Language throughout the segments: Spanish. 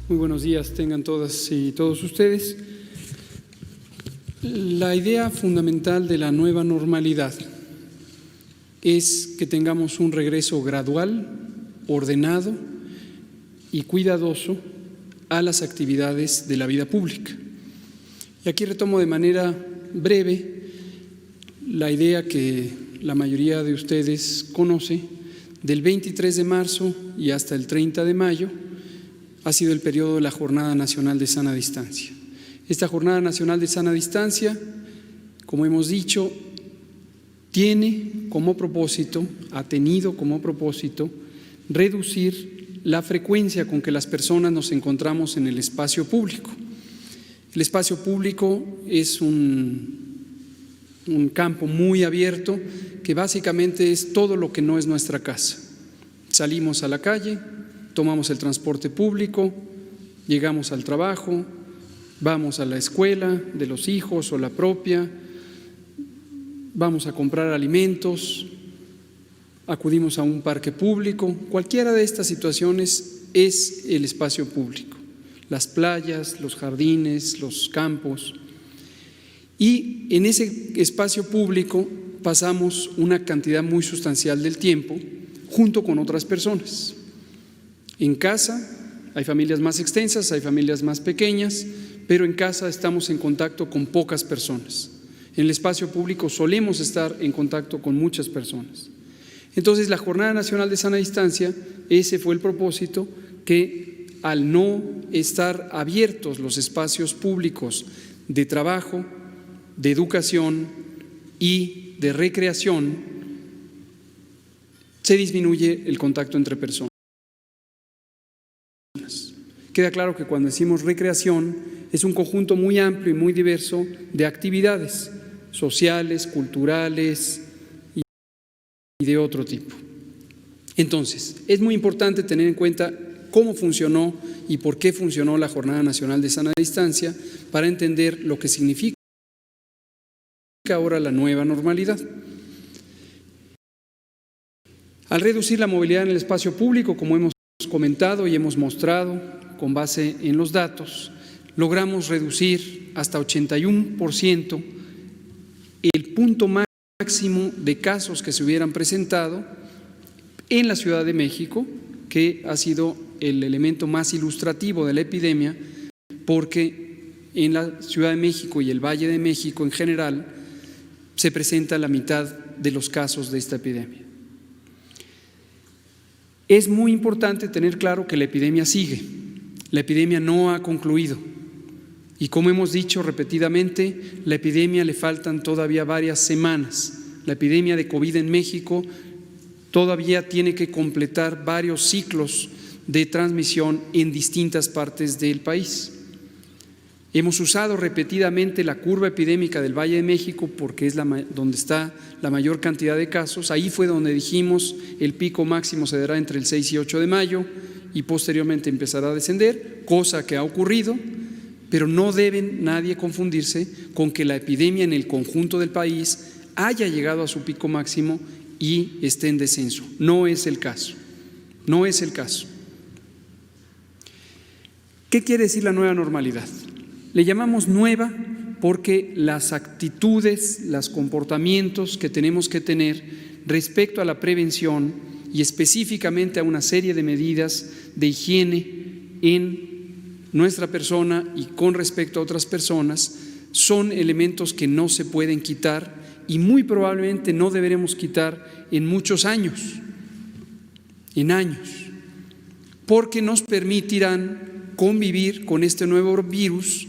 Muy buenos días tengan todas y todos ustedes. La idea fundamental de la nueva normalidad es que tengamos un regreso gradual, ordenado y cuidadoso a las actividades de la vida pública. Y aquí retomo de manera breve la idea que la mayoría de ustedes conoce. Del 23 de marzo y hasta el 30 de mayo ha sido el periodo de la Jornada Nacional de Sana Distancia. Esta Jornada Nacional de Sana Distancia, como hemos dicho, ha tenido como propósito reducir la frecuencia con que las personas nos encontramos en el espacio público. El espacio público es un campo muy abierto que básicamente es todo lo que no es nuestra casa. Salimos a la calle, tomamos el transporte público, llegamos al trabajo, vamos a la escuela de los hijos o la propia, vamos a comprar alimentos, acudimos a un parque público. Cualquiera de estas situaciones es el espacio público, las playas, los jardines, los campos. Y en ese espacio público pasamos una cantidad muy sustancial del tiempo junto con otras personas. En casa hay familias más extensas, hay familias más pequeñas, pero en casa estamos en contacto con pocas personas. En el espacio público solemos estar en contacto con muchas personas. Entonces, la Jornada Nacional de Sana Distancia, ese fue el propósito, que al no estar abiertos los espacios públicos de trabajo, de educación y de recreación, se disminuye el contacto entre personas. Queda claro que cuando decimos recreación es un conjunto muy amplio y muy diverso de actividades sociales, culturales y de otro tipo. Entonces, es muy importante tener en cuenta cómo funcionó y por qué funcionó la Jornada Nacional de Sana Distancia para entender lo que significa ahora la nueva normalidad. Al reducir la movilidad en el espacio público, como hemos comentado y hemos mostrado con base en los datos, logramos reducir hasta 81% el punto máximo de casos que se hubieran presentado en la Ciudad de México, que ha sido el elemento más ilustrativo de la epidemia, porque en la Ciudad de México y el Valle de México en general se presenta la mitad de los casos de esta epidemia. Es muy importante tener claro que la epidemia sigue, la epidemia no ha concluido y, como hemos dicho repetidamente, la epidemia le faltan todavía varias semanas. La epidemia de COVID en México todavía tiene que completar varios ciclos de transmisión en distintas partes del país. Hemos usado repetidamente la curva epidémica del Valle de México porque es donde está la mayor cantidad de casos. Ahí fue donde dijimos el pico máximo se dará entre el 6 y 8 de mayo y posteriormente empezará a descender, cosa que ha ocurrido, pero no debe nadie confundirse con que la epidemia en el conjunto del país haya llegado a su pico máximo y esté en descenso. No es el caso, no es el caso. ¿Qué quiere decir la nueva normalidad? Le llamamos nueva porque las actitudes, los comportamientos que tenemos que tener respecto a la prevención y específicamente a una serie de medidas de higiene en nuestra persona y con respecto a otras personas son elementos que no se pueden quitar y muy probablemente no deberemos quitar en muchos años, porque nos permitirán convivir con este nuevo virus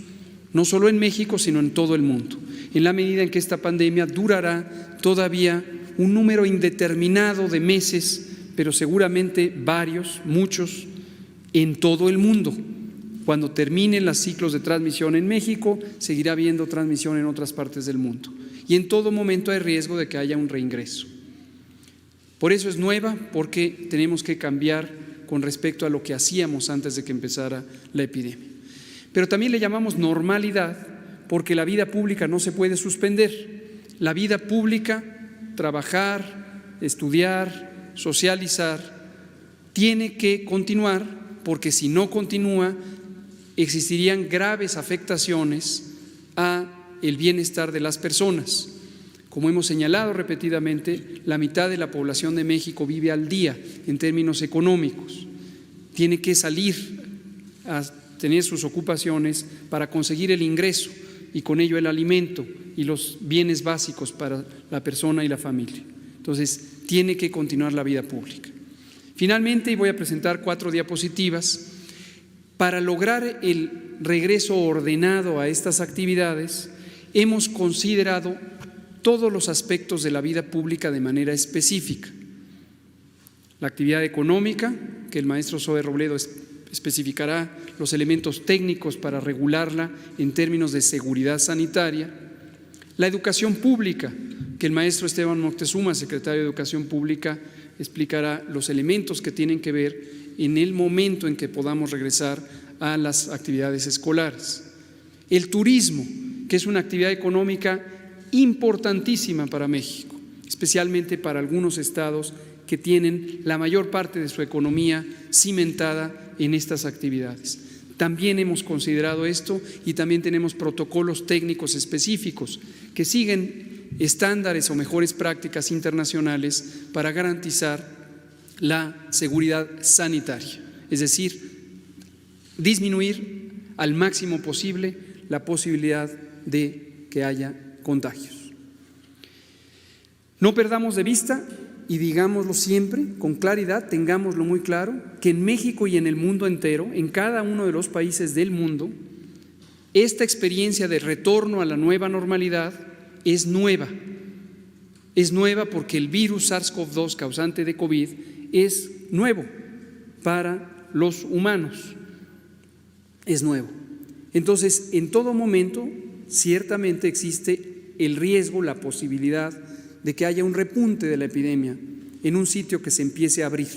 no solo en México, sino en todo el mundo, en la medida en que esta pandemia durará todavía un número indeterminado de meses, pero seguramente muchos, en todo el mundo. Cuando terminen los ciclos de transmisión en México, seguirá habiendo transmisión en otras partes del mundo. Y en todo momento hay riesgo de que haya un reingreso. Por eso es nueva, porque tenemos que cambiar con respecto a lo que hacíamos antes de que empezara la epidemia. Pero también le llamamos normalidad porque la vida pública no se puede suspender. La vida pública, trabajar, estudiar, socializar, tiene que continuar porque si no continúa, existirían graves afectaciones a el bienestar de las personas. Como hemos señalado repetidamente, la mitad de la población de México vive al día en términos económicos. Tiene que salir a tener sus ocupaciones para conseguir el ingreso y con ello el alimento y los bienes básicos para la persona y la familia. Entonces, tiene que continuar la vida pública. Finalmente, y voy a presentar 4 diapositivas, para lograr el regreso ordenado a estas actividades, hemos considerado todos los aspectos de la vida pública de manera específica. La actividad económica, que el maestro Zoe Robledo especificará los elementos técnicos para regularla en términos de seguridad sanitaria. La educación pública, que el maestro Esteban Moctezuma, secretario de Educación Pública, explicará los elementos que tienen que ver en el momento en que podamos regresar a las actividades escolares. El turismo, que es una actividad económica importantísima para México, especialmente para algunos estados que tienen la mayor parte de su economía cimentada en estas actividades. También hemos considerado esto y también tenemos protocolos técnicos específicos que siguen estándares o mejores prácticas internacionales para garantizar la seguridad sanitaria, es decir, disminuir al máximo posible la posibilidad de que haya contagios. No perdamos de vista y digámoslo siempre con claridad, tengámoslo muy claro, que en México y en el mundo entero, en cada uno de los países del mundo, esta experiencia de retorno a la nueva normalidad es nueva. Es nueva porque el virus SARS-CoV-2 causante de COVID es nuevo para los humanos. Es nuevo. Entonces, en todo momento, ciertamente existe el riesgo, la posibilidad de que haya un repunte de la epidemia en un sitio que se empiece a abrir.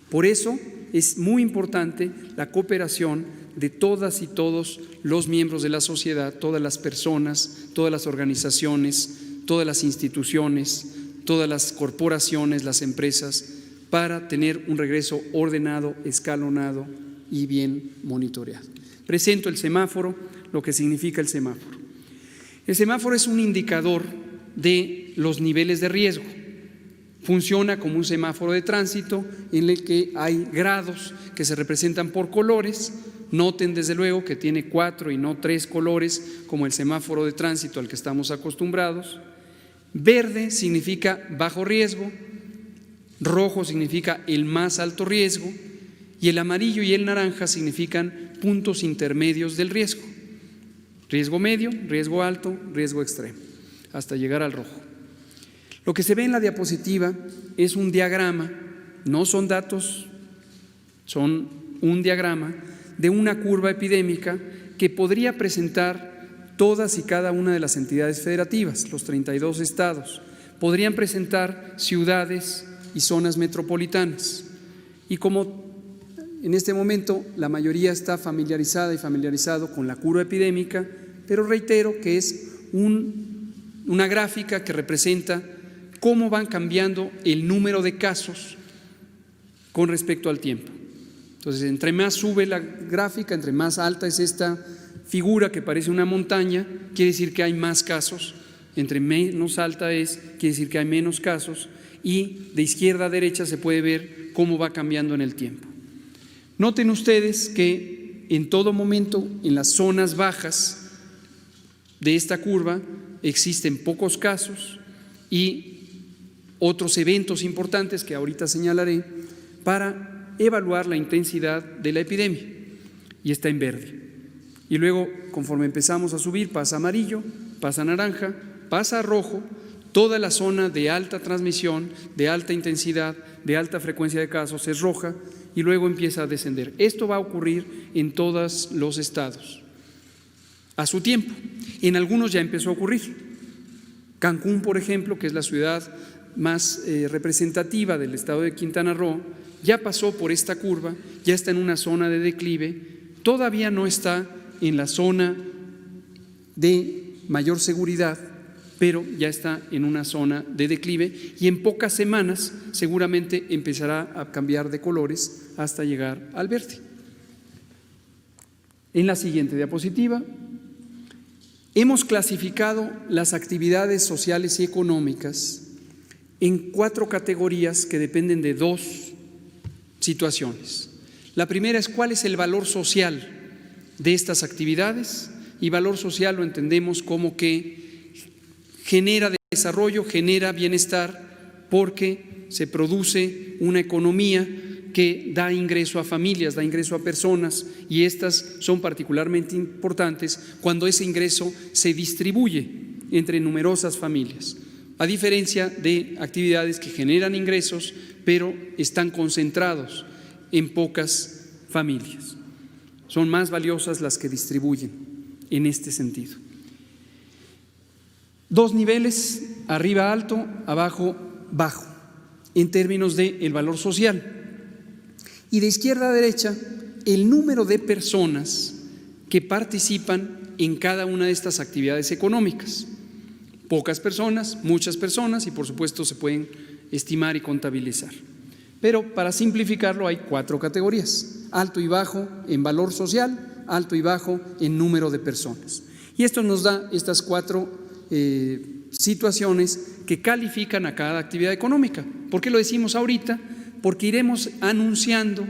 Por eso es muy importante la cooperación de todas y todos los miembros de la sociedad, todas las personas, todas las organizaciones, todas las instituciones, todas las corporaciones, las empresas, para tener un regreso ordenado, escalonado y bien monitoreado. Presento el semáforo, lo que significa el semáforo. El semáforo es un indicador de los niveles de riesgo. Funciona como un semáforo de tránsito en el que hay grados que se representan por colores. Noten desde luego que tiene 4 y no 3 colores como el semáforo de tránsito al que estamos acostumbrados. Verde significa bajo riesgo, rojo significa el más alto riesgo y el amarillo y el naranja significan puntos intermedios del riesgo. Riesgo medio, riesgo alto, riesgo extremo, hasta llegar al rojo. Lo que se ve en la diapositiva es un diagrama, no son datos, son un diagrama de una curva epidémica que podría presentar todas y cada una de las entidades federativas, los 32 estados, podrían presentar ciudades y zonas metropolitanas. Y como en este momento la mayoría está familiarizada y familiarizado con la curva epidémica, pero reitero que es una gráfica que representa cómo van cambiando el número de casos con respecto al tiempo. Entonces, entre más sube la gráfica, entre más alta es esta figura que parece una montaña, quiere decir que hay más casos. Entre menos alta es, quiere decir que hay menos casos. Y de izquierda a derecha se puede ver cómo va cambiando en el tiempo. Noten ustedes que en todo momento, en las zonas bajas de esta curva, existen pocos casos y otros eventos importantes que ahorita señalaré para evaluar la intensidad de la epidemia, y está en verde. Y luego, conforme empezamos a subir, pasa amarillo, pasa naranja, pasa a rojo, toda la zona de alta transmisión, de alta intensidad, de alta frecuencia de casos es roja y luego empieza a descender. Esto va a ocurrir en todos los estados a su tiempo. En algunos ya empezó a ocurrir. Cancún, por ejemplo, que es la ciudad más representativa del estado de Quintana Roo, ya pasó por esta curva, ya está en una zona de declive, todavía no está en la zona de mayor seguridad, pero ya está en una zona de declive y en pocas semanas seguramente empezará a cambiar de colores hasta llegar al verde. En la siguiente diapositiva, hemos clasificado las actividades sociales y económicas en 4 categorías que dependen de 2 situaciones. La primera es cuál es el valor social de estas actividades, y valor social lo entendemos como que genera desarrollo, genera bienestar, porque se produce una economía que da ingreso a familias, da ingreso a personas, y estas son particularmente importantes cuando ese ingreso se distribuye entre numerosas familias, a diferencia de actividades que generan ingresos pero están concentrados en pocas familias. Son más valiosas las que distribuyen en este sentido. 2 niveles, arriba alto, abajo bajo, en términos del valor social. Y de izquierda a derecha, el número de personas que participan en cada una de estas actividades económicas. Pocas personas, muchas personas, y por supuesto se pueden estimar y contabilizar. Pero para simplificarlo hay 4 categorías: alto y bajo en valor social, alto y bajo en número de personas. Y esto nos da estas 4 situaciones que califican a cada actividad económica. ¿Por qué lo decimos ahorita? Porque iremos anunciando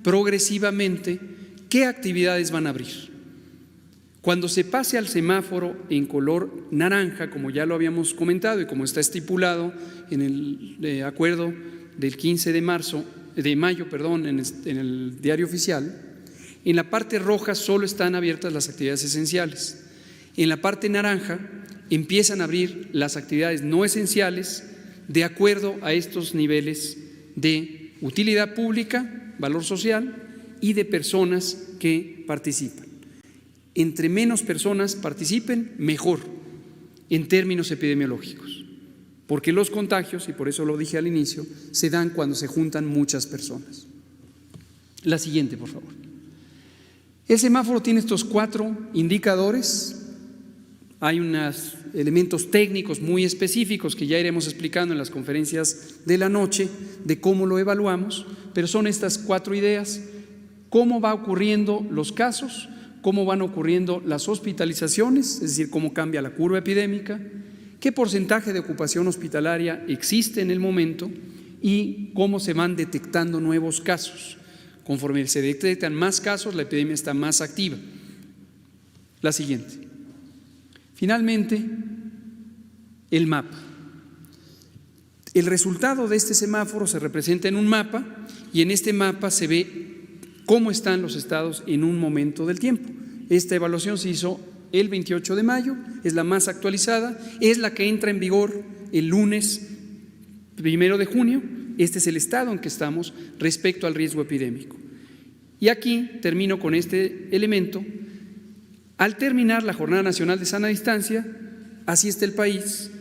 progresivamente qué actividades van a abrir. Cuando se pase al semáforo en color naranja, como ya lo habíamos comentado y como está estipulado en el acuerdo del 15 de mayo, en el diario oficial, en la parte roja solo están abiertas las actividades esenciales. En la parte naranja empiezan a abrir las actividades no esenciales de acuerdo a estos niveles de utilidad pública, valor social y de personas que participan. Entre menos personas participen, mejor en términos epidemiológicos, porque los contagios, y por eso lo dije al inicio, se dan cuando se juntan muchas personas. La siguiente, por favor. El semáforo tiene estos 4 indicadores. Hay unos elementos técnicos muy específicos que ya iremos explicando en las conferencias de la noche de cómo lo evaluamos, pero son estas 4 ideas: cómo va ocurriendo los casos, cómo van ocurriendo las hospitalizaciones, es decir, cómo cambia la curva epidémica, qué porcentaje de ocupación hospitalaria existe en el momento y cómo se van detectando nuevos casos. Conforme se detectan más casos, la epidemia está más activa. La siguiente. Finalmente, el mapa. El resultado de este semáforo se representa en un mapa, y en este mapa se ve cómo están los estados en un momento del tiempo. Esta evaluación se hizo el 28 de mayo, es la más actualizada, es la que entra en vigor el lunes 1 de junio. Este es el estado en que estamos respecto al riesgo epidémico. Y aquí termino con este elemento. Al terminar la Jornada Nacional de Sana Distancia, así está el país,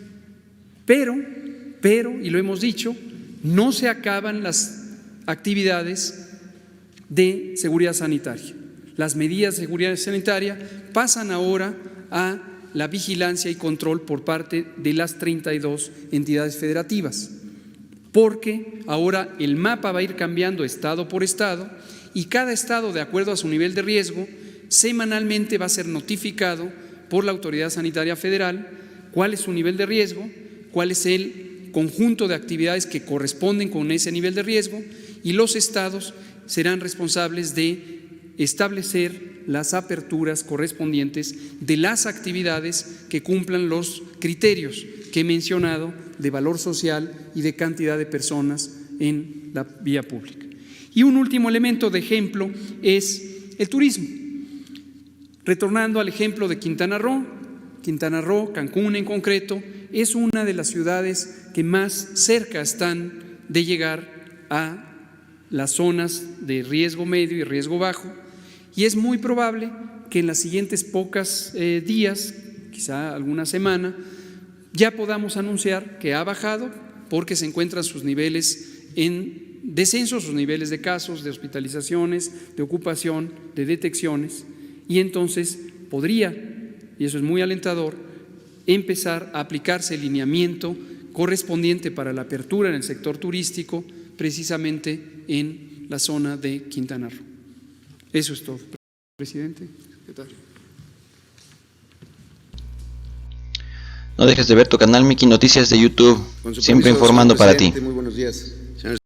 pero, y lo hemos dicho, no se acaban las actividades de seguridad sanitaria. Las medidas de seguridad sanitaria pasan ahora a la vigilancia y control por parte de las 32 entidades federativas, porque ahora el mapa va a ir cambiando estado por estado, y cada estado, de acuerdo a su nivel de riesgo, semanalmente va a ser notificado por la Autoridad Sanitaria Federal cuál es su nivel de riesgo, cuál es el conjunto de actividades que corresponden con ese nivel de riesgo, y los estados serán responsables de establecer las aperturas correspondientes de las actividades que cumplan los criterios que he mencionado de valor social y de cantidad de personas en la vía pública. Y un último elemento de ejemplo es el turismo. Retornando al ejemplo de Quintana Roo, Cancún en concreto, es una de las ciudades que más cerca están de llegar a las zonas de riesgo medio y riesgo bajo, y es muy probable que en las siguientes pocos días, quizá alguna semana, ya podamos anunciar que ha bajado, porque se encuentran sus niveles en descenso, sus niveles de casos, de hospitalizaciones, de ocupación, de detecciones, y entonces podría, y eso es muy alentador, empezar a aplicarse el lineamiento correspondiente para la apertura en el sector turístico, precisamente en la zona de Quintana Roo. Eso es todo. Presidente, secretario. No dejes de ver tu canal Miki Noticias de YouTube, Con su siempre permiso, informando señor para ti. presidente, muy buenos días.